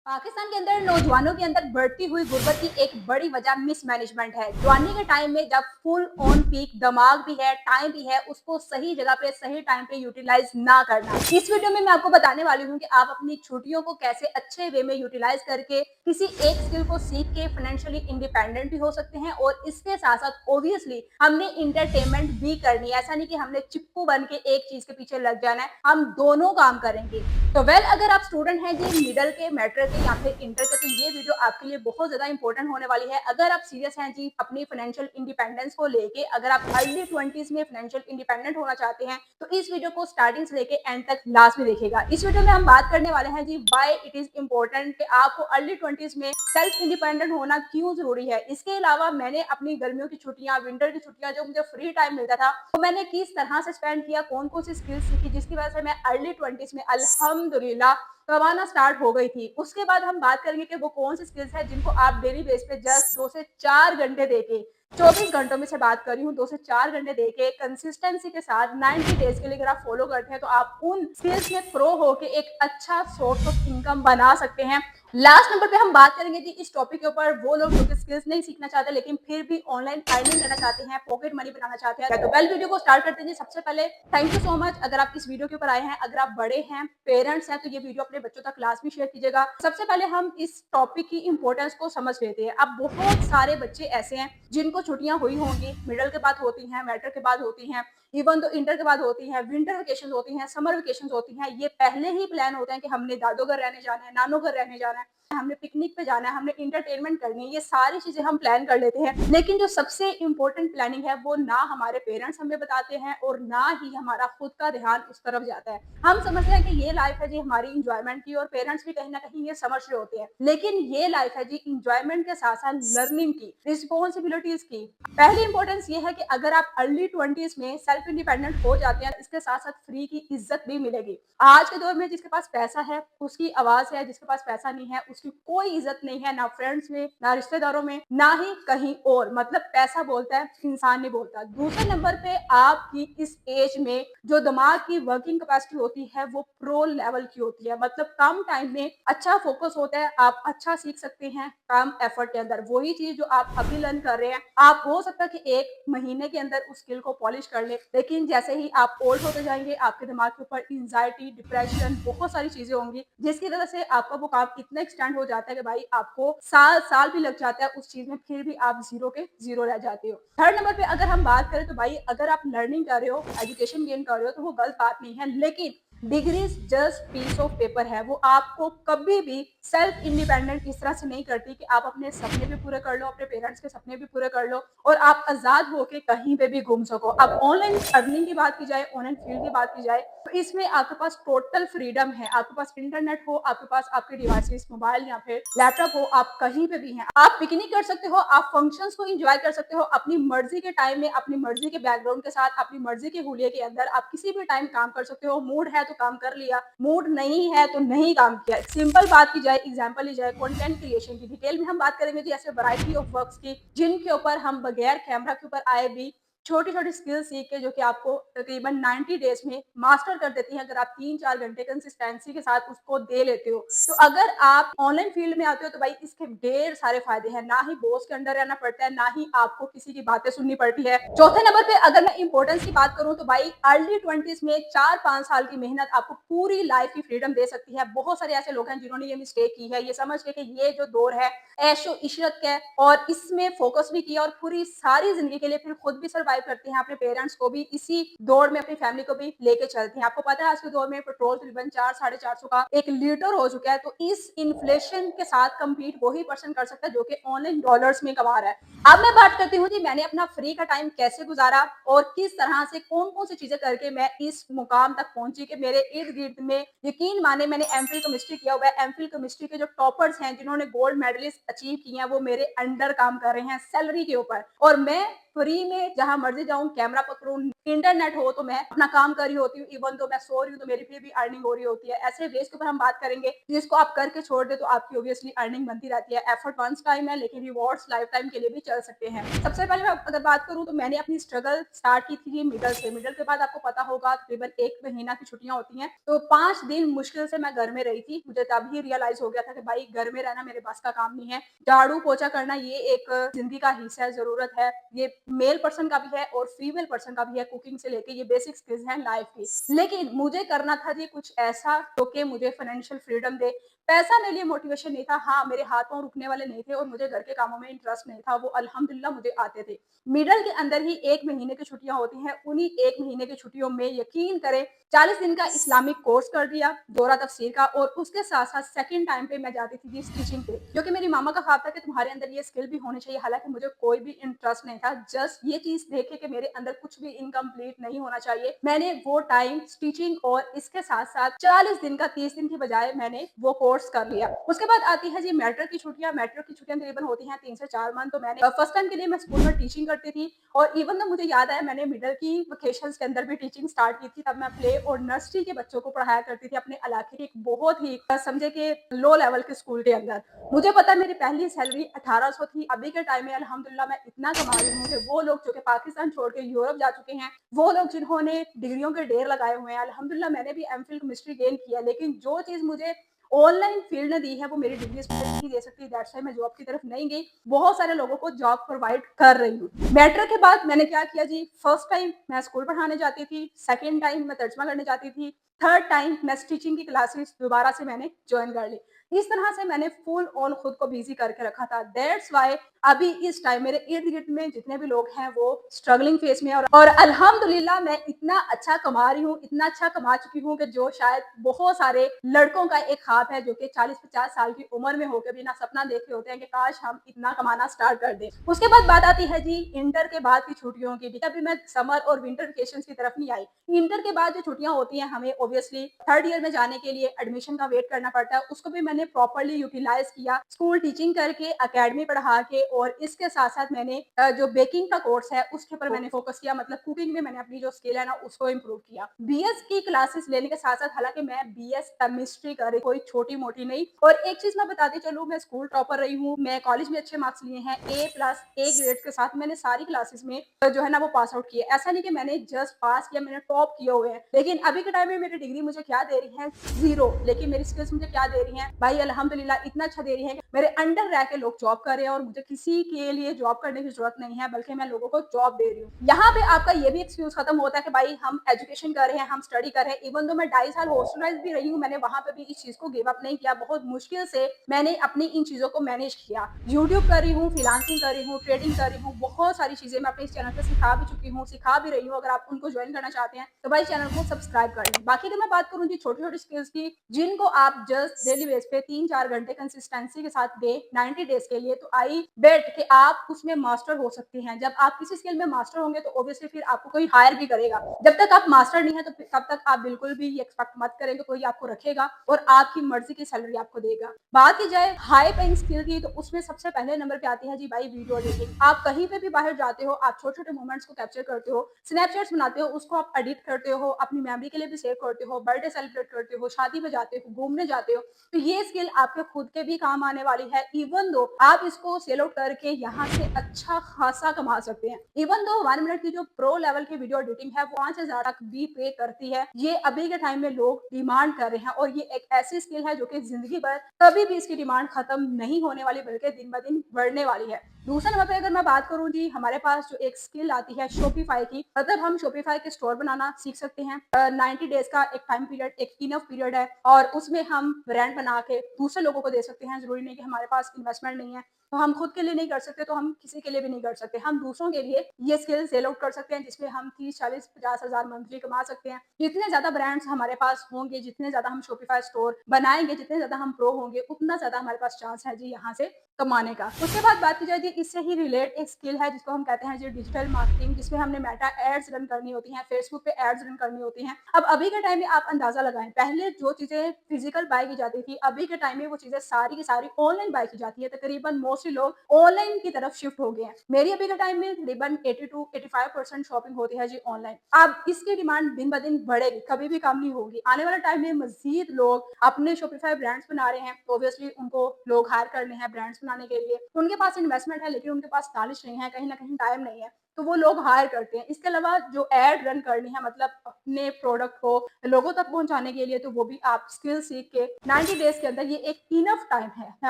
पाकिस्तान के अंदर नौजवानों के अंदर बढ़ती हुई गुर्बत की एक बड़ी वजह मिसमैनेजमेंट है। जवानी के टाइम में जब फुल ऑन पीक दिमाग भी है, टाइम भी है, उसको सही जगह पे सही टाइम पे यूटिलाइज ना करना। इस वीडियो में मैं आपको बताने वाली हूँ कि आप अपनी छुट्टियों को कैसे अच्छे वे में यूटिलाइज करके किसी एक स्किल को सीख के फाइनेंशियली इंडिपेंडेंट भी हो सकते हैं और इसके साथ साथ ऑब्वियसली हमने इंटरटेनमेंट भी करनी है। ऐसा नहीं कि हमने चिप्पू बन के एक चीज के पीछे लग जाना है, हम दोनों काम करेंगे। तो अगर आप स्टूडेंट हैं जी मिडल के, मैट्रिक के या फिर इंटर के, तो ये वीडियो आपके लिए बहुत ज्यादा इंपॉर्टेंट होने वाली है। अगर आप सीरियस हैं जी अपनी फाइनेंशियल इंडिपेंडेंस को लेके, अगर आप अर्ली 20s में फाइनेंशियल इंडिपेंडेंट होना चाहते हैं तो इस वीडियो को स्टार्टिंग से लेके एंड तक लास्ट में देखिएगा। इस वीडियो में हम बात करने वाले हैं जी व्हाई इट इज इम्पोर्टेंट कि आपको अर्ली 20s में सेल्फ इंडिपेंडेंट होना क्यों जरूरी है। इसके अलावा मैंने अपनी गर्मियों की छुट्टियां, विंटर की छुट्टियां, जो मुझे फ्री टाइम मिलता था, तो मैंने किस तरह से स्पेंड किया, कौन कौन सी स्किल्स सीखी जिसकी वजह से मैं अर्ली 20s में अल्हम्दुलिल्लाह कमाना स्टार्ट हो गई थी। उसके बाद हम बात करेंगे कि वो कौन सी स्किल्स है जिनको आप डेली बेस पे जस्ट 2 से 4 घंटे देके, 24 घंटों में से बात कर रही हूँ, 2 से 4 घंटे देके कंसिस्टेंसी के साथ 90 डेज के लिए अगर आप फॉलो करते हैं तो आप उन स्किल्स में प्रो होके एक अच्छा सोर्स ऑफ इनकम बना सकते हैं। लास्ट नंबर पे हम बात करेंगे जी इस टॉपिक के ऊपर, वो लोग जो स्किल्स नहीं सीखना चाहते लेकिन फिर भी ऑनलाइन अर्निंग करना चाहते हैं, पॉकेट मनी बनाना चाहते हैं। तो वीडियो को स्टार्ट करते हैं। सबसे पहले थैंक यू सो मच अगर आप इस वीडियो के ऊपर आए हैं। अगर आप बड़े हैं, पेरेंट्स हैं, तो ये वीडियो अपने बच्चों तक क्लास में शेयर कीजिएगा। सबसे पहले हम इस टॉपिक की इंपॉर्टेंस को समझ लेते हैं। अब बहुत सारे बच्चे ऐसे हैं जिनको छुट्टियां हुई होंगी, मिडिल के बाद होती हैं, मैट्रिक के बाद होती हैं, इवन तो इंटर के बाद होती है, विंटर वेकेशन होती हैं, समर वेकेशन होती हैं। ये पहले ही प्लान होते हैं कि हमने दादो घर रहने जाना है, नानो घर रहने जाना है, हमने पिकनिक पे जाना है, हमने इंटरटेनमेंट करनी है। ये सारी चीजें हम प्लान कर लेते हैं, लेकिन जो सबसे इंपॉर्टेंट प्लानिंग है वो ना हमारे पेरेंट्स हमें बताते हैं और ना ही हमारा खुद का ध्यान उस तरफ जाता है। हम समझते हैं कि ये लाइफ है जी हमारी इंजॉयमेंट की, और पेरेंट्स भी कहीं ना कहीं ये समझ रहे होते हैं, लेकिन ये लाइफ है जी इंजॉयमेंट के साथ साथ लर्निंग की, रिस्पॉन्सिबिलिटीज की। पहली इंपॉर्टेंस ये है कि अगर आप अर्ली 20s में सेल्फ इंडिपेंडेंट हो जाते हैं, इसके साथ साथ फ्री की इज्जत भी मिलेगी। आज के दौर में जिसके पास पैसा है उसकी आवाज है, जिसके पास पैसा नहीं है उसकी कोई इज्जत नहीं है, ना फ्रेंड्स में, ना रिश्तेदारों में, ना ही कहीं और। मतलब पैसा बोलता है, इंसान नहीं बोलता। दूसरे नंबर पे आपकी इस एज में जो दिमाग की वर्किंग कैपेसिटी होती है वो प्रो लेवल की होती है। मतलब कम टाइम में अच्छा फोकस होता है, आप अच्छा सीख सकते हैं कम एफर्ट के अंदर। वही चीज जो आप अभी लर्न कर रहे हैं, आप हो सकता है कि 1 महीने के अंदर उस स्किल को पॉलिश कर ले, लेकिन जैसे ही आप ओल्ड होते जाएंगे आपके दिमाग के ऊपर एंजाइटी, डिप्रेशन, बहुत सारी चीजें होंगी जिसकी वजह से आपका वो काम इतना एक्सटेंड हो जाता है कि भाई आपको साल साल भी लग जाता है उस चीज में, फिर भी आप जीरो के जीरो रह जाते हो। थर्ड नंबर पे अगर हम बात करें तो भाई अगर आप लर्निंग कर रहे हो, एजुकेशन गेन कर रहे हो, तो वो गलत बात नहीं है, लेकिन degree just piece of paper है। वो आपको कभी भी सेल्फ इंडिपेंडेंट इस तरह से नहीं करती कि आप अपने सपने भी पूरे कर लो, अपने पेरेंट्स के सपने भी पूरे कर लो और आप आजाद होके कहीं पे भी घूम सको। अब ऑनलाइन अर्निंग की बात की जाए, ऑनलाइन फील्ड की बात की जाए, तो इसमें आपके पास टोटल फ्रीडम है। आपके पास इंटरनेट हो, आपके पास आपके डिवाइसेस, मोबाइल या फिर लैपटॉप हो, आप कहीं पे भी हैं, आप पिकनिक कर सकते हो, आप फंक्शंस को एंजॉय कर सकते हो अपनी मर्जी के टाइम में, अपनी मर्जी के बैकग्राउंड के साथ, अपनी मर्जी के हुलिये के अंदर। आप किसी भी टाइम काम कर सकते हो। मूड है तो काम कर लिया, मूड नहीं है तो नहीं काम किया। सिंपल बात की जाए, एग्जांपल ली जाए कंटेंट क्रिएशन की, डिटेल में हम बात करेंगे जी ऐसे वैरायटी ऑफ वर्क्स की जिनके ऊपर हम बगैर कैमरा के ऊपर आए भी छोटी छोटी स्किल सीख के, जो कि आपको तकरीबन 90 डेज में मास्टर कर देती हैं अगर आप 3-4 घंटे कंसिस्टेंसी के साथ उसको दे लेते हो। तो अगर आप ऑनलाइन फील्ड में आते हो तो भाई इसके ढेर सारे फायदे हैं। ना ही बॉस के अंडर रहना पड़ता है, ना ही आपको किसी की बातें सुननी पड़ती है। चौथे नंबर पे अगर मैं इंपॉर्टेंस की बात करूं तो भाई अर्ली 20s में 4-5 साल की मेहनत आपको पूरी लाइफ की फ्रीडम दे सकती है। बहुत सारे ऐसे लोग हैं जिन्होंने ये मिस्टेक की है, ये समझ के कि ये जो दौर है ऐशो इशरत का, और इसमें फोकस भी किया और पूरी सारी जिंदगी के लिए फिर खुद भी सर्वाइव करते हैं, अपने पेरेंट्स को भी इसी दौड़ में, अपनी फैमिली को भी लेके चलते हैं। आपको पता है आज के दौर में पेट्रोल तकरीबन 400-450 का 1 लीटर हो चुका है। तो इस इन्फ्लेशन के साथ कम्पीट वही पर्सन कर सकता है जो कि ऑनलाइन डॉलर्स में कमा रहा है। अब मैं बात करती हूँ जी मैंने अपना फ्री का टाइम कैसे गुजारा और किस तरह से कौन कौन सी चीजें करके मैं इस मुकाम तक पहुंची कि मेरे इर्द गिर्द में, यकीन माने, मैंने एमफिल केमिस्ट्री किया हुआ है। एमफिल केमिस्ट्री के जो टॉपर्स हैं जिन्होंने गोल्ड मेडलिस्ट अचीव किए हैं वो मेरे अंडर काम कर रहे हैं सैलरी के ऊपर, और मैं फ्री में जहां मर्जी जाऊं, कैमरा पकड़ूं, इंटरनेट हो तो मैं अपना काम कर रही होती हूँ, इवन तो मैं सो रही हूँ तो मेरी फिर भी अर्निंग हो रही होती है। ऐसे वेज के ऊपर हम बात करेंगे जिसको आप करके छोड़ दे तो आपकी ऑब्वियसली अर्निंग बनती रहती है। एफर्ट वंस टाइम है लेकिन रिवॉर्ड्स लाइफ टाइम के लिए भी चल सकते हैं। सबसे पहले मैं अगर बात करूँ तो मैंने अपनी स्ट्रगल स्टार्ट की थी मिडल से। मिडल के बाद आपको पता होगा तकरीबन 1 महीना की छुट्टियां होती हैं, तो 5 दिन मुश्किल से मैं घर में रही थी। मुझे तभी रियलाइज हो गया था कि भाई घर में रहना मेरे बस का काम नहीं है। झाड़ू पोछा करना ये एक जिंदगी का हिस्सा है, जरूरत है। ये मेल पर्सन का भी है और फीमेल पर्सन का भी है। कुकिंग से लेके ये बेसिक स्किल्स हैं लाइफ की। लेकिन मुझे करना था जी कुछ ऐसा जो कि मुझे फाइनेंशियल फ्रीडम दे। पैसा मेरे लिए मोटिवेशन नहीं था। हाँ, मेरे हाथ पांव रुकने वाले नहीं थे और मुझे घर के कामों में इंटरेस्ट नहीं था। वो अल्हम्दुलिल्लाह मुझे आते थे। मिडल के अंदर ही 1 महीने की छुट्टियां होती हैं। उन्हीं 1 महीने की छुट्टियों में यकीन करें 40 दिन का इस्लामिक कोर्स कर दिया, दोहरा तफसीर का, और उसके साथ-साथ सेकंड टाइम पे मैं जाती थी जी स्टिचिंग पे, जो कि मेरी मामा का ख्वाब था कि तुम्हारे अंदर ये स्किल भी होनी चाहिए। हालाँकि मुझे कोई भी इंटरेस्ट नहीं था, जस्ट ये चीज़ देख के कि मेरे अंदर कुछ भी इनकम्प्लीट नहीं होना चाहिए। मैंने वो टाइम स्टिचिंग और इसके साथ-साथ 40 दिन का 30 दिन की बजाय मैंने वो कोर्स कर लिया। उसके बाद आती है जी मैट्रिक की छुट्टियाँ। मैट्रिक की छुट्टियाँ तकरीबन होती हैं 3 से 4 मंथ। तो मैंने फर्स्ट टाइम के लिए मैं स्कूल में टीचिंग करती थी और इवन तो मुझे याद आया मैंने मिडल की वेकेशंस के अंदर भी टीचिंग स्टार्ट की थी। तब मैं प्ले और नर्सरी के बच्चों को पढ़ाया करती थी अपने इलाके के एक बहुत ही समझे कि लो लेवल के स्कूल के अंदर। मुझे पता है मेरी पहली सैलरी 1800 थी। अभी के टाइम में अल्हम्दुलिल्लाह मैं इतना कमा रही हूँ कि वो लोग जो कि पाकिस्तान छोड़ के यूरोप जा चुके हैं, वो लोग जिन्होंने डिग्रियों के ढेर लगाए हुए हैं, अल्हम्दुलिल्लाह मैंने भी एमफिल केमिस्ट्री गेन किया, लेकिन जो चीज़ मुझे ऑनलाइन फील्ड ने दी है वो मेरी डिग्री नहीं दे सकती। दैट्स व्हाई मैं जॉब की तरफ नहीं गई। बहुत सारे लोगों को जॉब प्रोवाइड कर रही हूँ। मैट्रिक के बाद मैंने क्या किया जी, फर्स्ट टाइम मैं स्कूल पढ़ाने जाती थी, सेकंड टाइम मैं तर्जमा करने जाती थी, थर्ड टाइम मैं स्टिचिंग की क्लासेस दोबारा से मैंने ज्वाइन कर ली। इस तरह से मैंने फुल ऑन खुद को बिजी करके रखा था। दैट्स व्हाई अभी इस टाइम मेरे इर्द गिर्द में जितने भी लोग हैं वो स्ट्रगलिंग फेस में है, और अल्हम्दुलिल्लाह मैं इतना अच्छा कमा रही हूँ, इतना अच्छा कमा चुकी हूँ कि जो शायद बहुत सारे लड़कों का एक ख्वाब है जो कि 40-50 साल की उम्र में होकर भी ना सपना देख रहे होते हैं कि काश हम इतना कमाना स्टार्ट कर दें। उसके बाद बात आती है जी इंटर के बाद की छुट्टियों की। अभी मैं समर और विंटर वेकेशन की तरफ नहीं आई। इंटर के बाद जो छुट्टियां होती हैं हमें ऑब्वियसली थर्ड ईयर में जाने के लिए एडमिशन का वेट करना पड़ता है। उसको भी मैंने प्रॉपर्ली यूटिलाइज किया, स्कूल टीचिंग करके, एकेडमी पढ़ा के, और इसके साथ साथ मैंने जो बेकिंग का कोर्स है उसके ऊपर मैंने फोकस किया। मतलब कुकिंग में मैंने अपनी जो स्किल है ना उसको इम्प्रूव किया। बीएस की क्लासेस लेने के साथ साथ, हालांकि मैं बीएस केमिस्ट्री कर रही, कोई छोटी मोटी नहीं। और एक चीज मैं बताती चलूँ, मैं स्कूल टॉपर रही हूँ, मैं कॉलेज में अच्छे मार्क्स लिए हैं, A+ A ग्रेड के साथ मैंने सारी क्लासेस में जो है ना वो पास आउट किए। ऐसा नहीं कि मैंने जस्ट पास किया, मैंने टॉप किए हुए हैं। लेकिन अभी के टाइम में मेरी डिग्री मुझे क्या दे रही है, 0। लेकिन मेरी स्किल्स मुझे क्या दे रही हैं भाई, अल्हम्दुलिल्लाह इतना अच्छा दे रही है कि मेरे अंडर रह के लोग जॉब कर रहे हैं और मुझे किसी के लिए जॉब करने की जरूरत नहीं है, बल्कि मैं लोगों को जॉब दे रही हूँ। यहाँ पे आपका ये भी एक्सक्यूज खत्म होता है कि भाई हम एजुकेशन कर रहे हैं, हम स्टडी कर रहे हैं। इवन तो मैं 2.5 साल हॉस्टलाइज भी रही हूँ, मैंने वहां पे भी इस चीज को गिव अप नहीं किया। बहुत मुश्किल से मैंने अपनी इन चीजों को मैनेज किया। यूट्यूब कर रही हूँ, फ्रीलांसिंग कर रही हूँ, ट्रेडिंग कर रही हूँ, बहुत सारी चीजें मैं अपने इस चैनल पे सिखा भी चुकी हूँ, सिखा भी रही हूँ। अगर आप उनको ज्वाइन करना चाहते हैं तो भाई चैनल को सब्सक्राइब कर लें। बाकी अगर मैं बात करूँ जी छोटी छोटी स्किल्स की, जिनको आप जस्ट डेली बेस पे 3-4 घंटे कंसिस्टेंसी के साथ दे 90 डेज के लिए, तो आई बेट कि आप उसमें मास्टर हो सकती हैं। जब आप किसी स्किल में मास्टर होंगे तो ऑब्वियसली फिर आपको कोई हायर भी करेगा। जब तक आप मास्टर नहीं है तो तब तक आप बिल्कुल भी ये एक्सपेक्ट मत करें कि कोई आपको रखेगा और आपकी मर्जी की सैलरी आपको देगा। बात की जाए हाई पेइंग स्किल की, तो उसमें सबसे पहले नंबर पे आती है जी भाई वीडियो एडिटिंग। आप कहीं पे भी बाहर जाते हो, आप छोटे छोटे मोमेंट्स को कैप्चर करते हो, स्नैपचैट्स बनाते हो, उसको आप एडिट करते हो, अपनी मेमोरी के लिए भी सेव करते हो, बर्थडे सेलिब्रेट करते हो, शादी में जाते हो, घूमने जाते हो, तो ये स्किल आपके खुद के भी काम आने वाली है। इवन दो आप इसको सेल आउट करके यहाँ से अच्छा खासा कमा सकते हैं। इवन दो 1 मिनट की जो प्रो लेवल की वीडियो एडिटिंग है वो 5,000 तक भी पे करती है। ये अभी के टाइम में लोग डिमांड कर रहे हैं और ये एक ऐसी स्किल है जो कि जिंदगी भर कभी भी इसकी डिमांड खत्म नहीं होने वाली, बल्कि दिन ब दिन बढ़ने वाली है। दूसरे नंबर पे अगर मैं बात करूं जी, हमारे पास जो एक स्किल आती है शॉपिफाई की, मतलब हम शॉपिफाई के स्टोर बनाना सीख सकते हैं। 90 डेज का एक टाइम पीरियड, एक इनफ पीरियड है, और उसमें हम ब्रांड बना के दूसरे लोगों को दे सकते हैं। जरूरी नहीं कि हमारे पास इन्वेस्टमेंट नहीं है, तो हम खुद के लिए नहीं कर सकते तो हम किसी के लिए भी नहीं कर सकते। हम दूसरों के लिए ये स्किल सेल आउट कर सकते हैं, जिसमें हम 30-40-50 हज़ार मंथली कमा सकते हैं। जितने ज्यादा ब्रांड्स हमारे पास होंगे, जितने ज्यादा हम शॉपिफाई स्टोर बनाएंगे, जितने ज्यादा हम प्रो होंगे, उतना ज्यादा हमारे पास चांस है जी यहाँ से कमाने का। उसके बाद बात की जाए जी, इससे ही रिलेट एक स्किल है जिसको हम कहते हैं जी डिजिटल मार्केटिंग, जिसमें हमने मेटा एड्स रन करनी होती हैं, फेसबुक पे एड्स रन करनी होती हैं। अब अभी के टाइम टाइम में आप अंदाजा लगाएं, पहले जो चीजें फिजिकल बाय की जाती थी, अभी के टाइम में वो चीजें सारी की सारी ऑनलाइन बाय की जाती है। तकरीबन मोस्टली लोग ऑनलाइन की तरफ शिफ्ट हो गए हैं। मेरी अभी के टाइम में तकरीबन 80 टू 85% शॉपिंग होती है जी ऑनलाइन। अब इसकी डिमांड दिन ब दिन बढ़ेगी, कभी भी कम नहीं होगी। आने वाले टाइम में मजीद लोग अपने शॉपिफाई ब्रांड्स बना रहे हैं, ऑब्वियसली उनको लोग हायर करने हैं ब्रांड्स बनाने के लिए। उनके पास इन्वेस्टमेंट है लेकिन उनके पास नॉलेज नहीं है, कहीं ना कहीं टाइम नहीं है, तो वो लोग हायर करते हैं। इसके अलावा जो एड रन करनी है, मतलब अपने प्रोडक्ट को लोगों तक पहुंचाने के लिए, तो वो भी आप स्किल सीख के 90 डेज के अंदर, ये एक इनफ टाइम है। मैं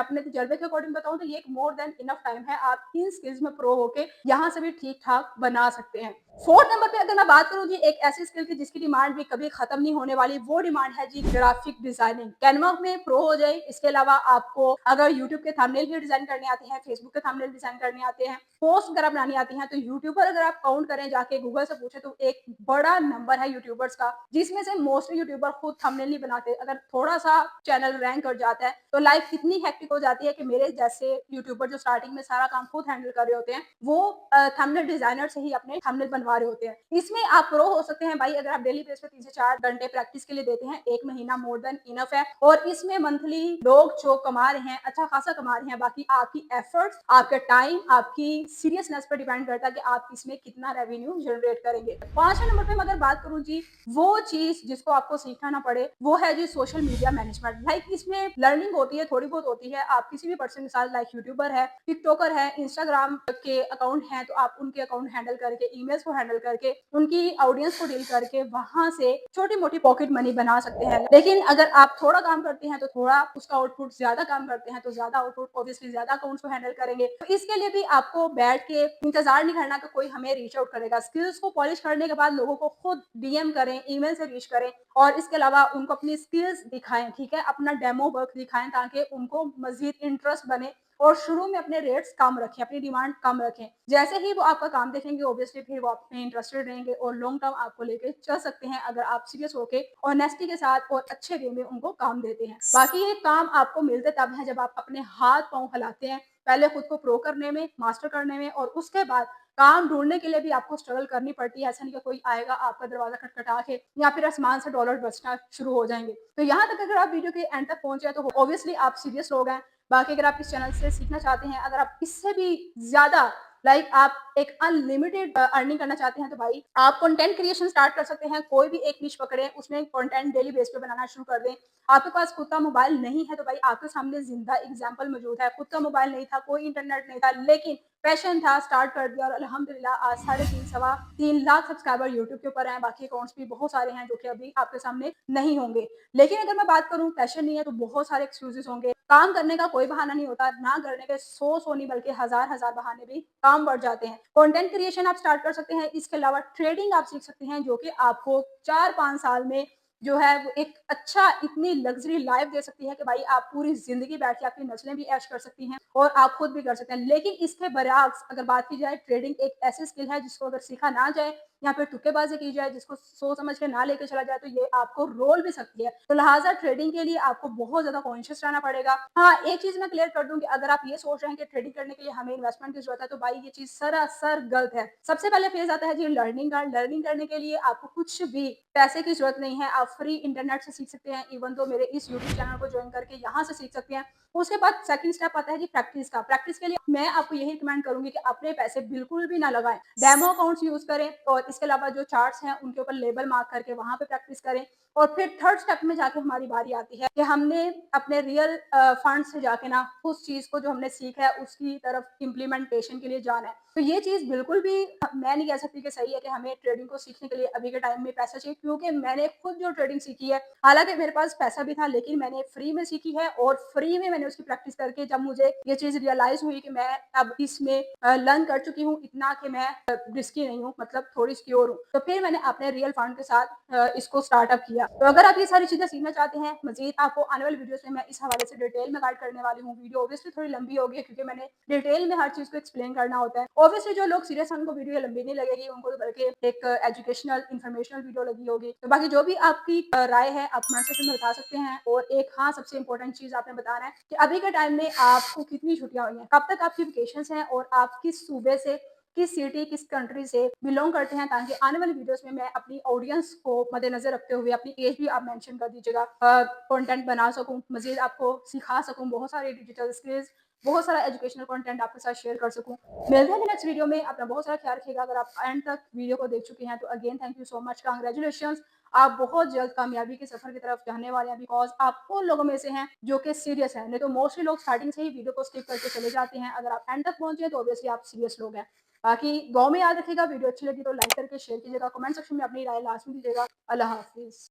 अपने तजर्बे के अकॉर्डिंग बताऊं तो ये एक मोर देन इनफ टाइम है। आप इन स्किल्स में प्रो होके यहाँ से भी ठीक ठाक बना सकते हैं। फोर्थ नंबर पे अगर मैं बात करूं जी एक ऐसी स्किल की जिसकी डिमांड भी कभी खत्म नहीं होने वाली, वो डिमांड है जी ग्राफिक डिजाइनिंग। कैनवा में प्रो हो जाए। इसके अलावा आपको अगर यूट्यूब के थंबनेल भी डिजाइन करने आते हैं, फेसबुक के थंबनेल डिजाइन करने आते हैं, पोस्ट वगैरह बनानी आती है, तो यूट्यूबर अगर आप काउंट करें जाके गूगल से पूछे तो एक बड़ा नंबर है यूट्यूबर्स का, जिसमें से मोस्टली यूट्यूबर खुद थंबनेल नहीं बनाते। अगर थोड़ा सा चैनल रैंक कर जाता है तो लाइफ इतनी हेक्टिक हो जाती है कि मेरे जैसे यूट्यूबर जो स्टार्टिंग में सारा काम खुद हैंडल कर रहे होते हैं, वो थंबनेल डिजाइनर से ही अपने थंबनेल बनवा रहे होते हैं। इसमें आप प्रो हो सकते हैं भाई अगर आप डेली बेस पे 3 से 4 घंटे प्रैक्टिस के लिए देते हैं। 1 महीना मोर देन इनफ है। और इसमें मंथली लोग जो कमा रहे हैं, अच्छा खासा कमा रहे हैं। बाकी आपकी एफर्ट्स, आपका टाइम, आपकी सीरियसनेस पर डिपेंड करता है कि आप इसमें कितना रेवेन्यू जनरेट करेंगे। 5वें नंबर पे मैं अगर बात करूं जी, वो चीज जिसको आपको सीखना ना पड़े, वो है जी सोशल मीडिया मैनेजमेंट। लाइक इसमें लर्निंग होती है, थोड़ी बहुत होती है। आप किसी भी पर्सन के साथ, लाइक यूट्यूबर है, टिकटॉकर है, इंस्टाग्राम के अकाउंट है, तो आप उनके अकाउंट हैंडल करके, ईमेल्स को हैंडल करके, उनकी ऑडियंस को डील करके वहां से छोटी मोटी पॉकेट मनी बना सकते हैं। लेकिन अगर आप थोड़ा काम करते हैं तो थोड़ा उसका आउटपुट, ज्यादा काम करते हैं तो ज्यादा आउटपुट, ऑब्वियसली ज्यादा अकाउंट्स को हैंडल करेंगे। तो इसके लिए भी आपको बैठ के इंतजार नहीं करना कि कोई हमें रीच आउट करेगा। स्किल्स को पॉलिश करने के बाद लोगों को खुद डीएम करें, ईमेल से रीच करें, और इसके अलावा उनको अपनी स्किल्स दिखाएं, ठीक है, अपना डेमो वर्क दिखाएं, ताकि उनको मजीद इंटरेस्ट बने। और शुरू में अपने रेट्स कम रखें, अपनी डिमांड कम रखें। जैसे ही वो आपका काम देखेंगे, ऑब्वियसली फिर वो आप में इंटरेस्टेड रहेंगे और लॉन्ग टर्म आपको लेके चल सकते हैं, अगर आप सीरियस होके ऑनेस्टी के साथ और अच्छे वे में उनको काम देते हैं। बाकी ये काम आपको मिलते तब है जब आप अपने हाथ पांव हिलाते हैं, पहले खुद को प्रो करने में, मास्टर करने में, और उसके बाद काम ढूंढने के लिए भी आपको स्ट्रगल करनी पड़ती है। ऐसा नहीं कि कोई आएगा आपका दरवाजा खटखटा के या फिर आसमान से डॉलर बरसना शुरू हो जाएंगे। तो यहाँ तक अगर आप वीडियो के एंड तक पहुंचे तो ऑब्वियसली आप सीरियस लोग हैं। बाकी अगर आप इस चैनल से सीखना चाहते हैं, अगर आप इससे भी ज्यादा लाइक आप एक अनलिमिटेड अर्निंग करना चाहते हैं, तो भाई आप कंटेंट क्रिएशन स्टार्ट कर सकते हैं। कोई भी एक निश पकड़े, उसमें कंटेंट डेली बेस पे बनाना शुरू कर दें। आपके पास खुद का मोबाइल नहीं है तो भाई आपके सामने जिंदा एग्जाम्पल मौजूद है। खुद का मोबाइल नहीं था, कोई इंटरनेट नहीं था, लेकिन पैशन था, स्टार्ट कर दिया और अल्हम्दुलिल्लाह आज 3.5 लाख सब्सक्राइबर यूट्यूब के ऊपर हैं। बाकी अकाउंट्स भी बहुत सारे हैं जो कि अभी आपके सामने नहीं होंगे। लेकिन अगर मैं बात करूं पैशन नहीं है तो बहुत सारे एक्सक्यूजेस होंगे। काम करने का कोई बहाना नहीं होता, ना करने के 100 नहीं बल्कि हजार बहाने भी काम बढ़ जाते हैं। कंटेंट क्रिएशन आप स्टार्ट कर सकते हैं। इसके अलावा ट्रेडिंग आप सीख सकते हैं, जो कि आपको 4-5 साल में जो है वो एक अच्छा, इतनी लग्जरी लाइफ दे सकती है कि भाई आप पूरी जिंदगी बैठ के आपकी नस्लें भी ऐश कर सकती हैं और आप खुद भी कर सकते हैं। लेकिन इसके बरअक्स अगर बात की जाए, ट्रेडिंग एक ऐसी स्किल है जिसको अगर सीखा ना जाए या फिर तुक्केबाजी की जाए, जिसको सोच समझ के ना लेके चला जाए, तो ये आपको रोल भी सकती है। तो लिहाजा ट्रेडिंग के लिए आपको बहुत ज्यादा कॉन्शियस रहना पड़ेगा। हाँ, एक चीज मैं क्लियर कर दूं कि अगर आप ये सोच रहे हैं कि ट्रेडिंग करने के लिए हमें इन्वेस्टमेंट की जरूरत है, तो भाई ये चीज सरासर गलत है। सबसे पहले फेज आता है जी लर्निंग का। लर्निंग करने के लिए आपको कुछ भी पैसे की जरूरत नहीं है, आप फ्री इंटरनेट से सीख सकते हैं। इवन तो मेरे इस यूट्यूब चैनल को ज्वाइन करके यहाँ से सीख सकते हैं। उसके बाद सेकंड स्टेप आता है जी प्रैक्टिस का। प्रैक्टिस के लिए मैं आपको यही रिकमेंड करूंगी कि अपने पैसे बिल्कुल भी ना लगाएं, डेमो अकाउंट्स यूज करें, और इसके अलावा जो चार्ट्स हैं उनके ऊपर लेबल मार्क करके वहां पे प्रैक्टिस करें। और फिर थर्ड स्टेप में जाके हमारी बारी आती है कि हमने अपने रियल फंड से जाके ना उस चीज को जो हमने सीखा है उसकी तरफ इम्प्लीमेंटेशन के लिए जाना है। तो ये चीज बिल्कुल भी मैं नहीं कह सकती कि सही है कि हमें ट्रेडिंग को सीखने के लिए अभी के टाइम में पैसा चाहिए, क्योंकि मैंने खुद जो ट्रेडिंग सीखी है, हालांकि मेरे पास पैसा भी था, लेकिन मैंने फ्री में सीखी है और फ्री में मैंने उसकी प्रैक्टिस करके जब मुझे ये चीज रियलाइज हुई कि मैं अब इसमें लर्न कर चुकी हूँ इतना कि मैं रिस्की नहीं हूँ, मतलब थोड़ी सिक्योर हूँ, तो फिर मैंने अपने रियल फंड के साथ इसको स्टार्टअप किया। तो अगर आप ये सारी चीजें सीखना चाहते हैं, मजीद आपको आने वाली वीडियो में मैं इस हवाले से डिटेल में गाइड करने वाली हूँ। वीडियो ऑब्वियसली थोड़ी लंबी होगी क्योंकि मैंने डिटेल में हर चीज को एक्सप्लेन करना होता है। ऑब्वियसली जो लोग सीरियस हैं उनको वीडियो लंबी नहीं लगेगी, उनको तो बल्कि एक एजुकेशनल इन्फॉर्मेशनल वीडियो लगी होगी। तो बाकी जो भी आपकी राय है आप कमेंट सेक्शन में बता सकते हैं। और एक हाँ सबसे इंपॉर्टेंट चीज आपने बताना है कि अभी के टाइम में आपको कितनी छुट्टियां हुई हैं, कब तक आपकी वेकेशन हैं और आप किस सूबे से किस सिटी किस कंट्री से बिलोंग करते हैं, ताकि आने वाली वीडियोस में मैं अपनी ऑडियंस को मद्देनजर रखते हुए अपनी एज भी आप मेंशन कर दीजिएगा, कंटेंट बना सकूं, मजीद आपको सिखा सकूं बहुत सारे डिजिटल स्किल्स, बहुत सारा एजुकेशनल कंटेंट आपके साथ शेयर कर सकूं। मिलते हैं नेक्स्ट वीडियो में। अपना बहुत सारा ख्याल रखिएगा। अगर आप एंड तक वीडियो को देख चुके हैं तो again thank you so much, congratulation. आप बहुत जल्द कामयाबी के सफर की तरफ जाने वाले हैं, बिकॉज आप उन लोगों में से हैं जो कि सीरियस हैं। नहीं तो मोस्टली लोग स्टार्टिंग से ही वीडियो को स्किप करके चले जाते हैं। अगर आप एंड तक पहुंचे तो ऑब्वियसली आप सीरियस लोग हैं। बाकी दुआ में याद रखिएगा। वीडियो अच्छी लगी तो लाइक करके शेयर कीजिएगा, कमेंट सेक्शन में अपनी राय लाजमी दीजिएगा। अल्लाह हाफिज।